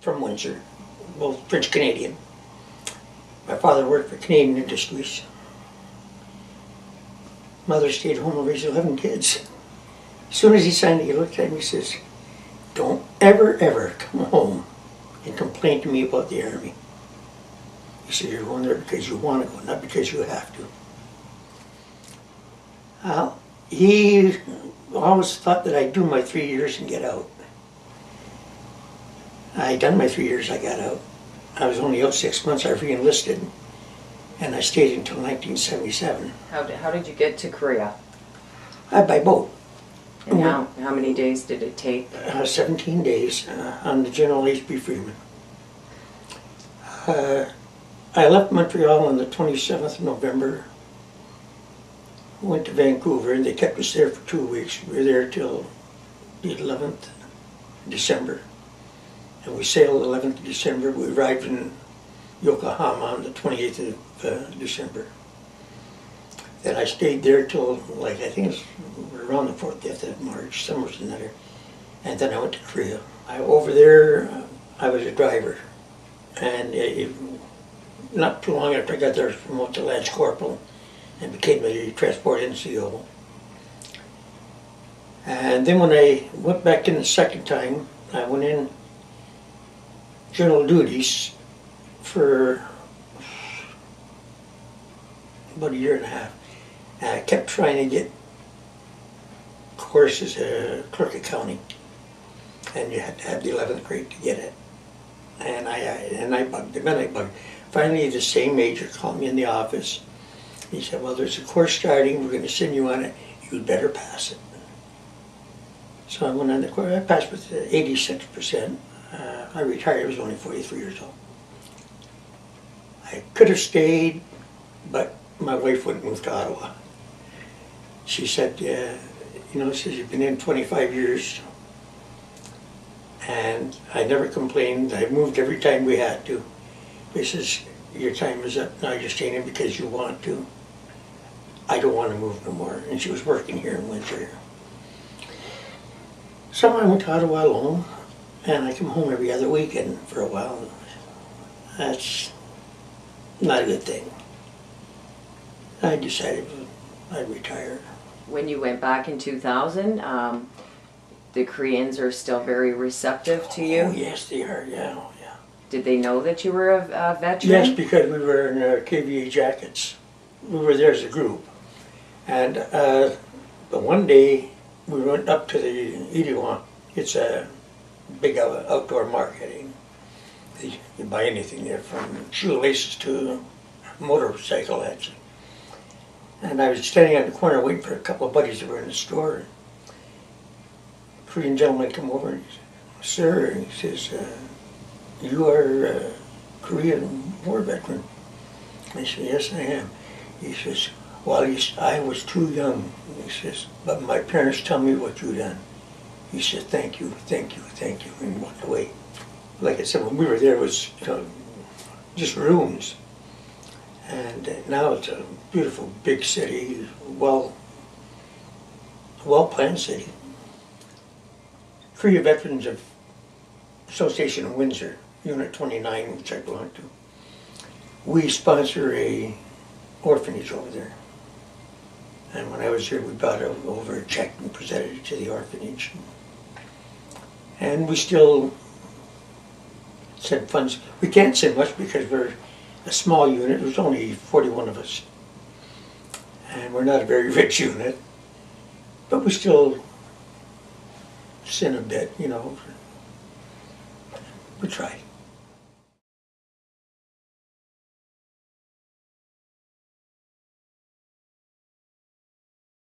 from Windsor, both French Canadian. My father worked for Canadian Industries. Mother stayed home and raised 11 kids. As soon as he signed it, he looked at me and says, "Don't ever, ever come home and complain to me about the Army." He said, "You're going there because you want to go, not because you have to." He always thought that I'd do my 3 years and get out. I done my 3 years, I got out. I was only out 6 months, I re-enlisted, and I stayed until 1977. How did you get to Korea? By boat. And how many days did it take? 17 days on the General H.B. Freeman. I left Montreal on the 27th of November, went to Vancouver, and they kept us there for 2 weeks. We were there till the 11th of December. And we sailed 11th of December. We arrived in Yokohama on the 28th of December. Then I stayed there till, like, I think it was around the 4th, 5th of March, somewhere in there. And then I went to Korea. Over there, I was a driver. And not too long after I got there, I was promoted to Lance Corporal and became a transport NCO. And then when I went back in the second time, I went in general duties for about a year and a half. And I kept trying to get courses clerk accounting, and you had to have the 11th grade to get it. And I bugged him, and I bugged him. Finally, the same major called me in the office. He said, "Well, there's a course starting, we're going to send you on it, you'd better pass it." So I went on the course. I passed with 86%. I retired, I was only 43 years old. I could have stayed, but my wife wouldn't move to Ottawa. She said, says, "You've been in 25 years. And I never complained. I moved every time we had to." He says, "Your time is up. Now you're staying in because you want to. I don't want to move no more." And she was working here in Windsor. So I went to Ottawa alone, and I come home every other weekend for a while. That's not a good thing. I decided I'd retire. When you went back in 2000, the Koreans are still very receptive to you? Oh, yes, they are, yeah. Did they know that you were a veteran? Yes, because we were in KVA jackets. We were there as a group. And but one day we went up to the Iriwan. It's a big outdoor market. You buy anything there, from shoelaces to a motorcycle, actually. And I was standing on the corner waiting for a couple of buddies that were in the store. A Korean gentleman come over and he said, "Sir," he says, "you are a Korean War veteran?" I said, "Yes, I am." He says, "Well, I was too young." He says, "But my parents tell me what you done." He said, "Thank you, thank you, thank you," and walked away. Like I said, when we were there, it was just ruins. And now it's a beautiful big city, well-planned city. Korea Veterans Association in Windsor, Unit 29, which I belong to. We sponsor a orphanage over there. And when I was here, we brought over a check and presented it to the orphanage. And we still send funds. We can't send much because we're a small unit. There's only 41 of us. And we're not a very rich unit. But we still send a bit, We try.